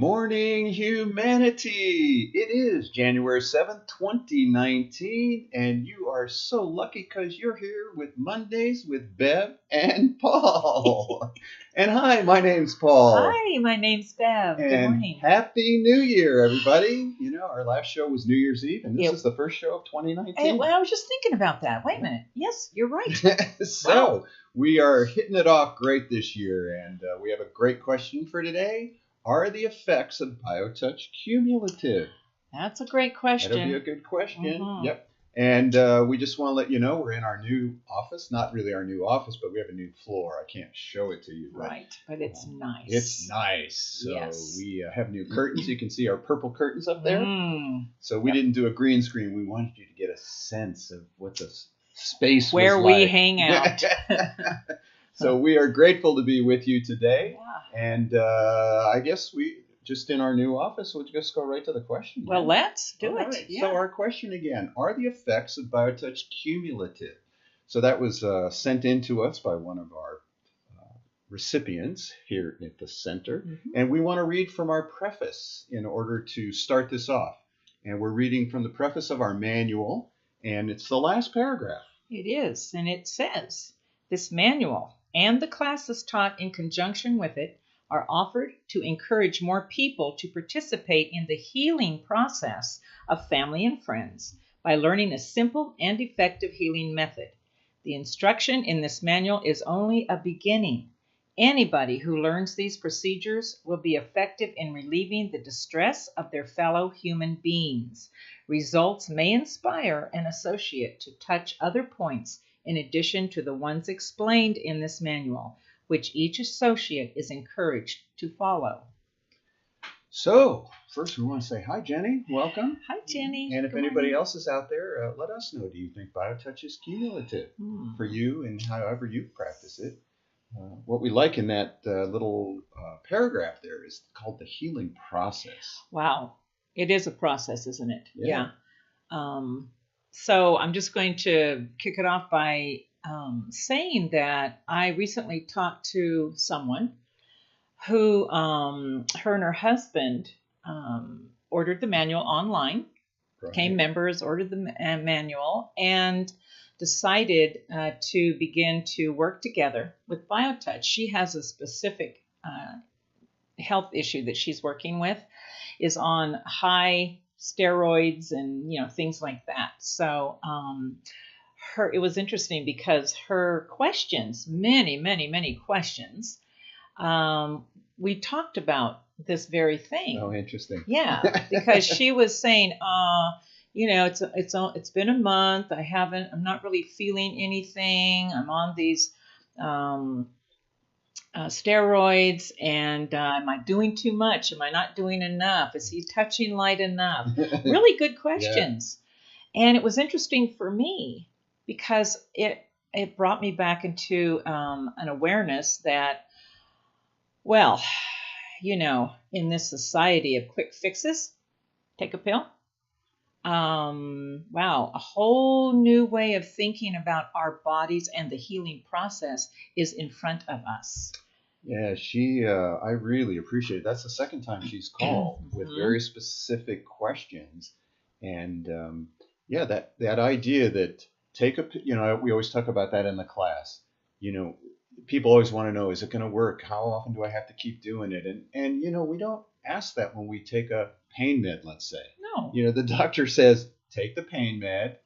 morning, humanity. It is January 7th, 2019, and you are so lucky because you're here with Mondays with Bev and Paul. And hi, my name's Paul. Hi, my name's Bev. Good And morning. Happy New Year, everybody. You know, our last show was New Year's Eve, and this is the first show of 2019. Well, I was just thinking about that. Wait a minute. Yes, you're right. So, we are hitting it off great this year, and we have a great question for today. Are the effects of BioTouch cumulative? That's a great question. That'll be a good question. Mm-hmm. Yep. And we just want to let you know we're in our new office. Not really our new office, but we have a new floor. I can't show it to you. Right, but it's nice. It's nice. So yes. we have new curtains. You can see our purple curtains up there. So we didn't do a green screen. We wanted you to get a sense of what the space where was we like. hang out. So we are grateful to be with you today. Yeah. And I guess we just in our new office, we'll just go right to the question. Well, let's do it. Right. Yeah. So our question again, are the effects of BioTouch cumulative? So that was sent in to us by one of our recipients here at the center. Mm-hmm. And we want to read from our preface in order to start this off. And we're reading from the preface of our manual, and it's the last paragraph. It is, and it says, this manual and the classes taught in conjunction with it are offered to encourage more people to participate in the healing process of family and friends by learning a simple and effective healing method. The instruction in this manual is only a beginning. Anybody who learns these procedures will be effective in relieving the distress of their fellow human beings. Results may inspire an associate to touch other points in addition to the ones explained in this manual, which each associate is encouraged to follow. So, first we want to say hi, Jenny. Welcome. Hi, Jenny. And if anybody else is out there, let us know. Do you think BioTouch is cumulative for you and however you practice it? What we like in that little paragraph there is called the healing process. Wow. It is a process, isn't it? Yeah. So I'm just going to kick it off by saying that I recently talked to someone who, her and her husband ordered the manual online, became members, ordered the manual, and decided to begin to work together with BioTouch. She has a specific health issue that she's working with, is on high steroids and things like that. So it was interesting because her questions, many questions, we talked about this very thing. Oh, interesting. Yeah, because she was saying, it's been a month. I'm not really feeling anything. I'm on these steroids, and am I doing too much? Am I not doing enough? Is he touching light enough? Really good questions. Yeah. And it was interesting for me because it brought me back into an awareness that, well, in this society of quick fixes, take a pill. Wow, a whole new way of thinking about our bodies and the healing process is in front of us. Yeah, I really appreciate it. That's the second time she's called with very specific questions. And that idea that we always talk about that in the class. People always want to know, is it going to work? How often do I have to keep doing it? And we don't ask that when we take a pain med, let's say. No. The doctor says, take the pain med,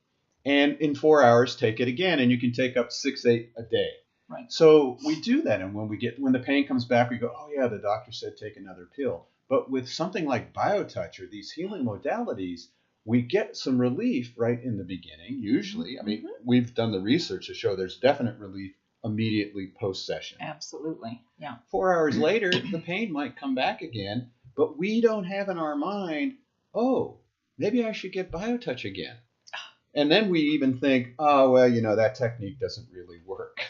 and in 4 hours, take it again, and you can take up 6-8 a day. Right. So we do that, and when the pain comes back, we go, oh yeah, the doctor said take another pill. But with something like BioTouch or these healing modalities, we get some relief right in the beginning, usually. I mean, we've done the research to show there's definite relief immediately post-session. Absolutely, yeah. 4 hours later, the pain might come back again, but we don't have in our mind, oh, maybe I should get BioTouch again. And then we even think, oh, well, that technique doesn't really work.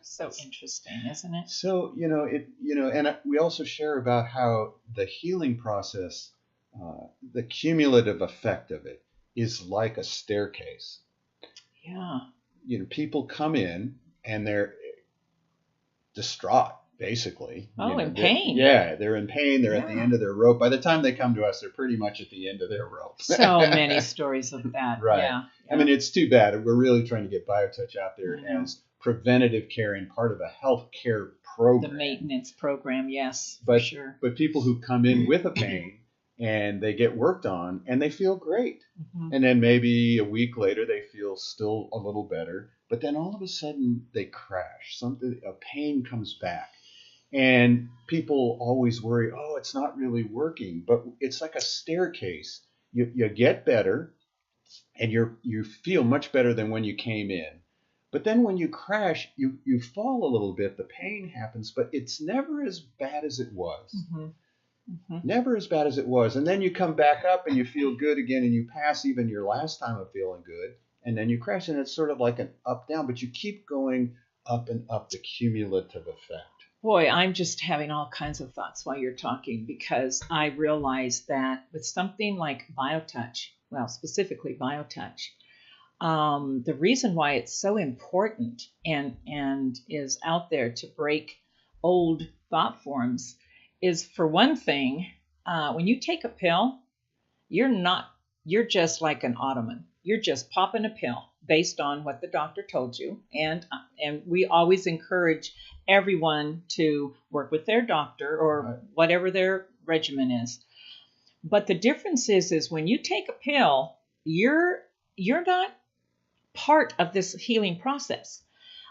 So interesting, isn't it? So, and we also share about how the healing process, the cumulative effect of it is like a staircase. Yeah. People come in and they're distraught. basically. Oh, in pain. Yeah, they're in pain. They're at the Yeah. end of their rope. By the time they come to us, they're pretty much at the end of their rope. So many stories of that. Right. Yeah. I mean, it's too bad. We're really trying to get BioTouch out there I know. as preventative care and part of a health care program. The maintenance program, yes, But, for sure. But people who come in with a pain and they get worked on and they feel great. Mm-hmm. And then maybe a week later they feel still a little better. But then all of a sudden they crash. A pain comes back. And people always worry, oh, it's not really working. But it's like a staircase. You get better and you feel much better than when you came in. But then when you crash, you fall a little bit. The pain happens, but it's never as bad as it was. Mm-hmm. Mm-hmm. Never as bad as it was. And then you come back up and you feel good again and you pass even your last time of feeling good. And then you crash and it's sort of like an up down, but you keep going up and up, the cumulative effect. Boy, I'm just having all kinds of thoughts while you're talking, because I realize that with something like BioTouch, well, specifically BioTouch, the reason why it's so important and is out there to break old thought forms is, for one thing, when you take a pill, you're just like an ottoman. You're just popping a pill based on what the doctor told you. And we always encourage everyone to work with their doctor or whatever their regimen is. But the difference is when you take a pill, you're not part of this healing process.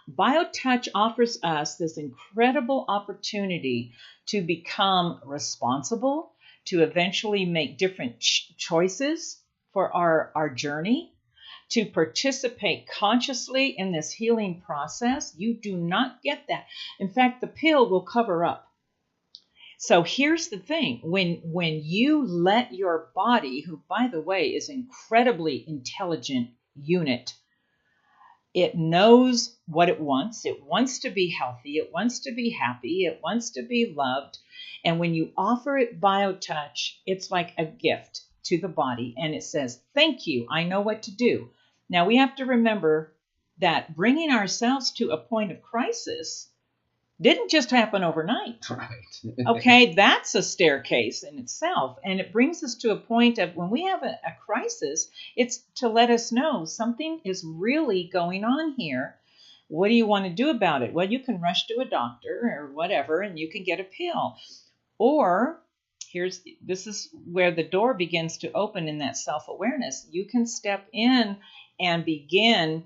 BioTouch offers us this incredible opportunity to become responsible, to eventually make different choices for our journey, to participate consciously in this healing process. You do not get that. In fact, the pill will cover up. So here's the thing. When you let your body, who, by the way, is an incredibly intelligent unit, it knows what it wants. It wants to be healthy. It wants to be happy. It wants to be loved. And when you offer it BioTouch, it's like a gift to the body. And it says, thank you. I know what to do. Now, we have to remember that bringing ourselves to a point of crisis didn't just happen overnight. Right. Okay, that's a staircase in itself. And it brings us to a point of when we have a crisis, it's to let us know something is really going on here. What do you want to do about it? Well, you can rush to a doctor or whatever, and you can get a pill. Or this is where the door begins to open in that self-awareness. You can step in and begin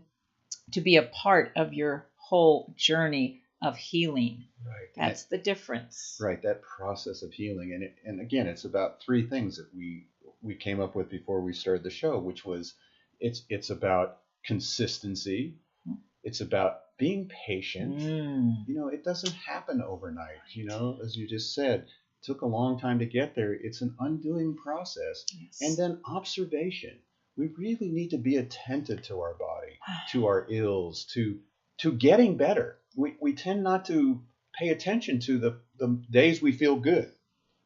to be a part of your whole journey of healing. Right. That's the difference. Right, that process of healing. And again, it's about three things that we came up with before we started the show, which was it's about consistency. It's about being patient. It doesn't happen overnight. As you just said, it took a long time to get there. It's an undoing process. Yes. And then observation. We really need to be attentive to our body, to our ills, to getting better. We tend not to pay attention to the days we feel good,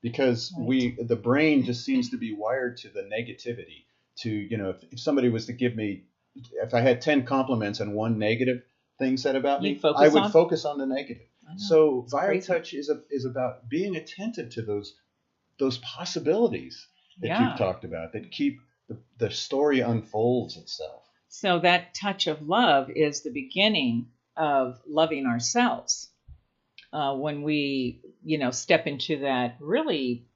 because the brain just seems to be wired to the negativity. If somebody was to give me, if I had 10 compliments and one negative thing said about me, I would focus on the negative. So BioTouch is about being attentive to those possibilities that you've talked about, that keep the story unfolds itself. So that touch of love is the beginning of loving ourselves. When we, step into that really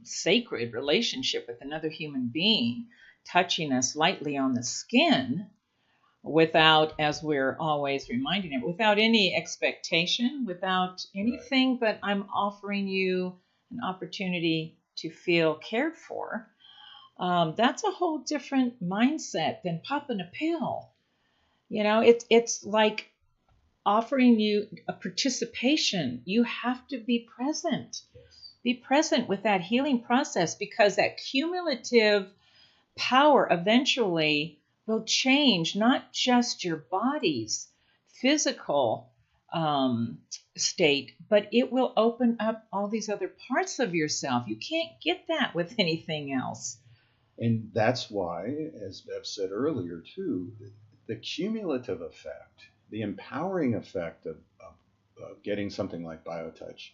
sacred relationship with another human being, touching us lightly on the skin, without, as we're always reminding it, without any expectation, without anything, but I'm offering you an opportunity to feel cared for. That's a whole different mindset than popping a pill. It's like offering you a participation. You have to be present. Yes. Be present with that healing process, because that cumulative power eventually will change not just your body's physical state, but it will open up all these other parts of yourself. You can't get that with anything else. And that's why, as Bev said earlier too, the cumulative effect, the empowering effect of getting something like BioTouch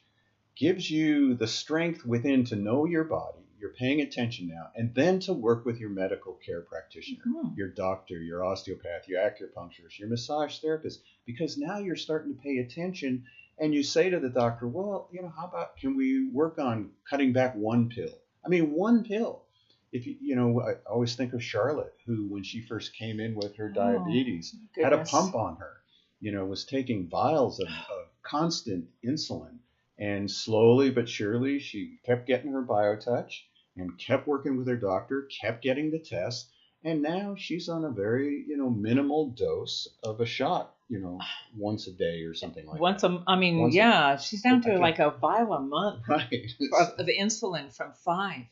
gives you the strength within to know your body. You're paying attention now, and then to work with your medical care practitioner, your doctor, your osteopath, your acupuncturist, your massage therapist, because now you're starting to pay attention, and you say to the doctor, well, how about, can we work on cutting back one pill? I mean, one pill. If I always think of Charlotte, who, when she first came in with her diabetes, had a pump on her, was taking vials of constant insulin. And slowly but surely, she kept getting her BioTouch and kept working with her doctor, kept getting the test. And now she's on a very, minimal dose of a shot, once a day or something like that. She's down to like a vial a month right. of insulin from 5.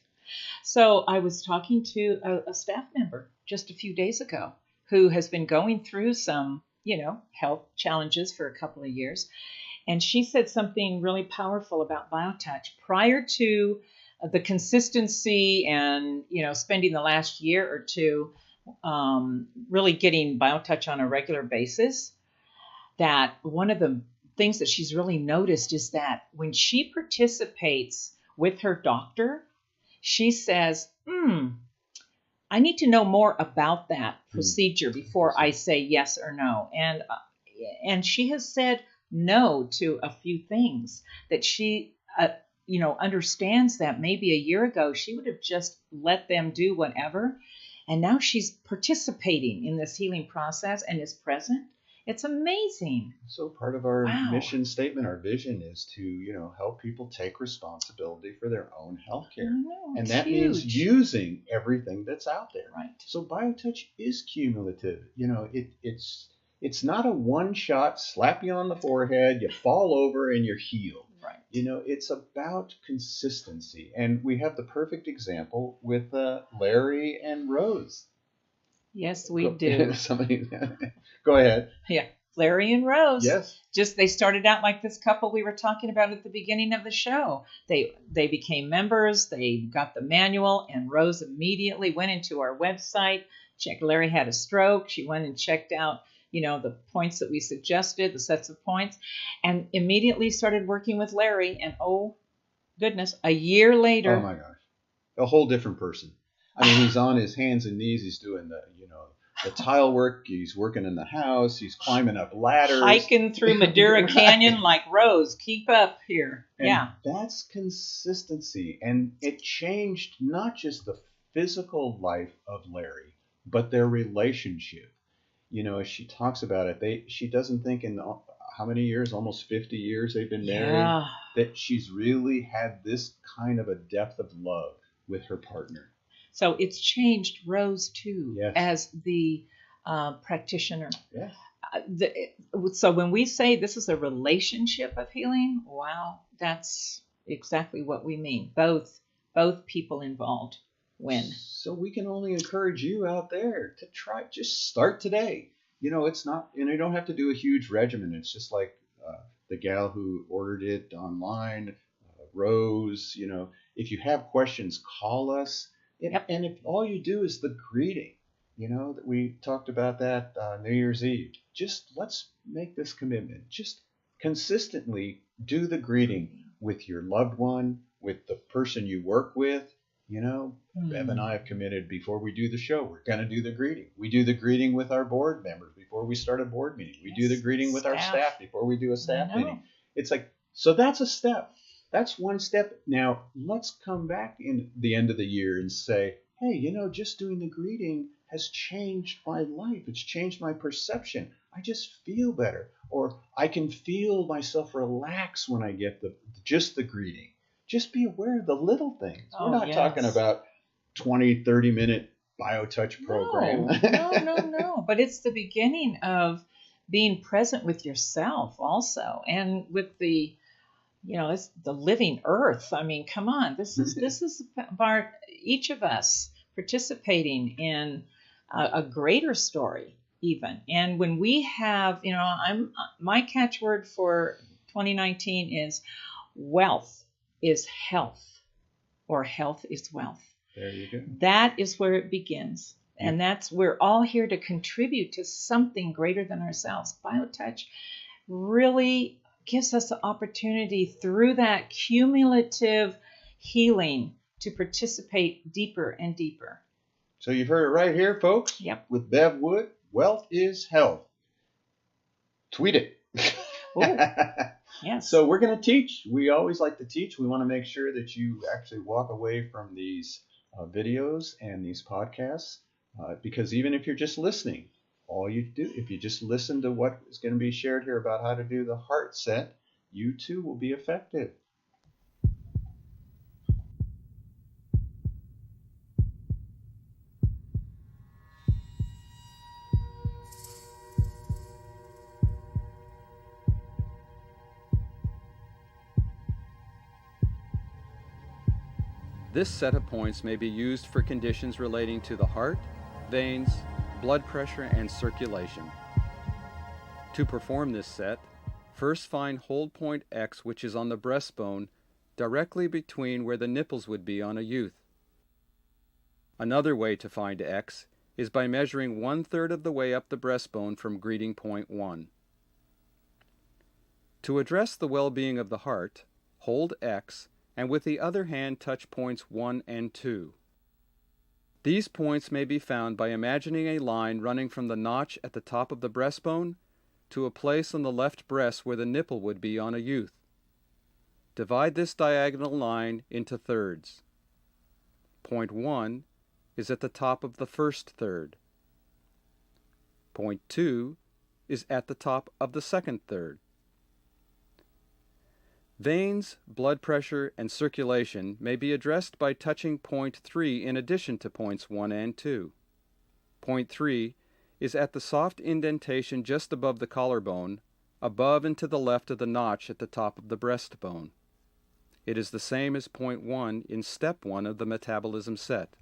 So I was talking to a staff member just a few days ago who has been going through some, health challenges for a couple of years. And she said something really powerful about BioTouch. Prior to the consistency and, spending the last year or two really getting BioTouch on a regular basis, that one of the things that she's really noticed is that when she participates with her doctor, she says, I need to know more about that procedure before I say yes or no. And she has said no to a few things that she, understands that maybe a year ago she would have just let them do whatever. And now she's participating in this healing process and is present. It's amazing. So part of our mission statement, our vision is to, help people take responsibility for their own health care. And that means using everything that's out there. Right. So BioTouch is cumulative. It's not a one-shot, slap you on the forehead, you fall over, and you're healed. Right. It's about consistency. And we have the perfect example with Larry and Rose. Yes, we do. Go ahead. Yeah, Larry and Rose. Yes. They started out like this couple we were talking about at the beginning of the show. They became members. They got the manual, and Rose immediately went into our website. Larry had a stroke. She went and checked out the points that we suggested, the sets of points, and immediately started working with Larry. And oh, goodness, a year later. Oh, my gosh. A whole different person. I mean, he's on his hands and knees. He's doing the tile work. He's working in the house. He's climbing up ladders. Hiking through Madera Canyon like Rose. Keep up here. And that's consistency. And it changed not just the physical life of Larry, but their relationship. As she talks about it, she doesn't think in how many years, almost 50 years they've been married, that she's really had this kind of a depth of love with her partner. So it's changed Rose too, as the practitioner. Yes. So when we say this is a relationship of healing, wow, that's exactly what we mean. Both people involved win. So we can only encourage you out there to try. Just start today. It's not, you don't have to do a huge regimen. It's just like the gal who ordered it online, Rose. If you have questions, call us. And if all you do is the greeting, that we talked about that New Year's Eve, just let's make this commitment. Just consistently do the greeting with your loved one, with the person you work with. Bev and I have committed before we do the show, we're going to do the greeting. We do the greeting with our board members before we start a board meeting. We do the greeting with our staff before we do a staff meeting. It's like, so that's a step. That's one step. Now, let's come back in the end of the year and say, hey, just doing the greeting has changed my life. It's changed my perception. I just feel better. Or I can feel myself relax when I get just the greeting. Just be aware of the little things. We're not talking about 20, 30-minute BioTouch program. No. But it's the beginning of being present with yourself also, and with the it's the living earth. I mean, come on. This is about each of us participating in a greater story even. And when we have, my catchword for 2019 is wealth is health, or health is wealth. There you go. That is where it begins. And we're all here to contribute to something greater than ourselves. BioTouch really gives us the opportunity through that cumulative healing to participate deeper and deeper. So you've heard it right here, folks. Yep. With Bev Wood, wealth is health. Tweet it. Oh, yes. So we're going to teach. We always like to teach. We want to make sure that you actually walk away from these videos and these podcasts, because even if you're just listening, all you do, if you just listen to what is going to be shared here about how to do the heart set, you too will be effective. This set of points may be used for conditions relating to the heart, veins, blood pressure, and circulation. To perform this set, first find hold point X, which is on the breastbone, directly between where the nipples would be on a youth. Another way to find X is by measuring 1/3 of the way up the breastbone from greeting point 1. To address the well-being of the heart, hold X and with the other hand touch points 1 and 2. These points may be found by imagining a line running from the notch at the top of the breastbone to a place on the left breast where the nipple would be on a youth. Divide this diagonal line into thirds. Point 1 is at the top of the first third. Point 2 is at the top of the second third. Veins, blood pressure, and circulation may be addressed by touching point 3 in addition to points 1 and 2. Point 3 is at the soft indentation just above the collarbone, above and to the left of the notch at the top of the breastbone. It is the same as point 1 in step 1 of the metabolism set.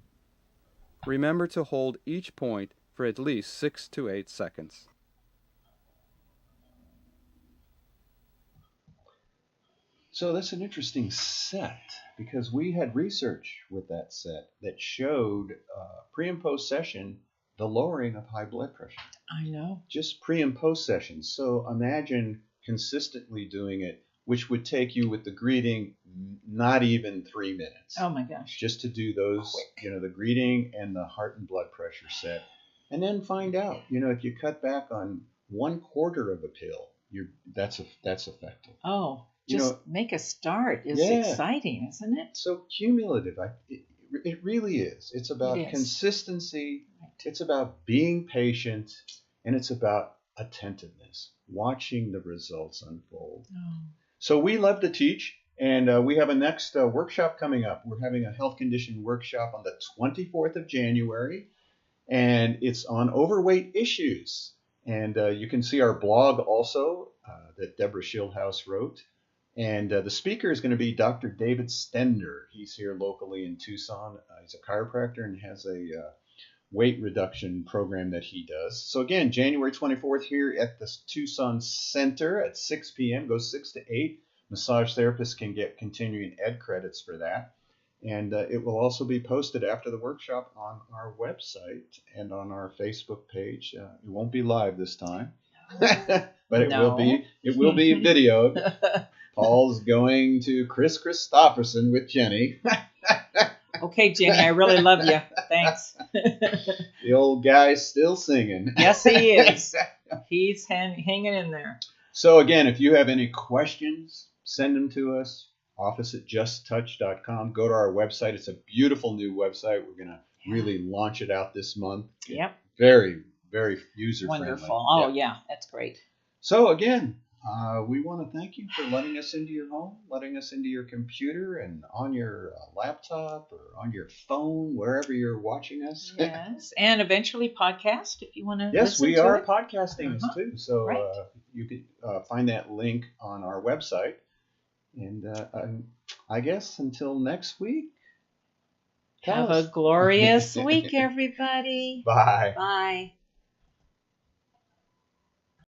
Remember to hold each point for at least 6 to 8 seconds. So that's an interesting set, because we had research with that set that showed pre and post session the lowering of high blood pressure. I know. Just pre and post sessions. So imagine consistently doing it, which would take you with the greeting not even 3 minutes. Oh my gosh. Just to do those, the greeting and the heart and blood pressure set. And then find out, if you cut back on 1/4 of a pill, that's effective. Oh. Just make a start is exciting, isn't it? So cumulative, it really is. It's about consistency. Right. It's about being patient, and it's about attentiveness, watching the results unfold. Oh. So we love to teach, and we have a next workshop coming up. We're having a health condition workshop on the 24th of January, and it's on overweight issues. And you can see our blog also that Deborah Schildhouse wrote. And the speaker is going to be Dr. David Stender. He's here locally in Tucson. He's a chiropractor and has a weight reduction program that he does. So again, January 24th here at the Tucson Center at 6 p.m. Goes 6 to 8. Massage therapists can get continuing ed credits for that. And it will also be posted after the workshop on our website and on our Facebook page. It won't be live this time, but it will be. It will be videoed. Paul's going to Chris Christopherson with Jenny. Okay, Jenny, I really love you. Thanks. The old guy's still singing. Yes, he is. He's hanging in there. So again, if you have any questions, send them to us. office@justtouch.com. Go to our website. It's a beautiful new website. We're going to really launch it out this month. Yep. Very, very user-friendly. Wonderful. Oh, yeah, that's great. So again, we want to thank you for letting us into your home, letting us into your computer and on your laptop or on your phone, wherever you're watching us. Yes, and eventually podcast if you want to. Yes, we are podcasting too. So you can find that link on our website. And I guess until next week. Have a glorious week, everybody. Bye. Bye.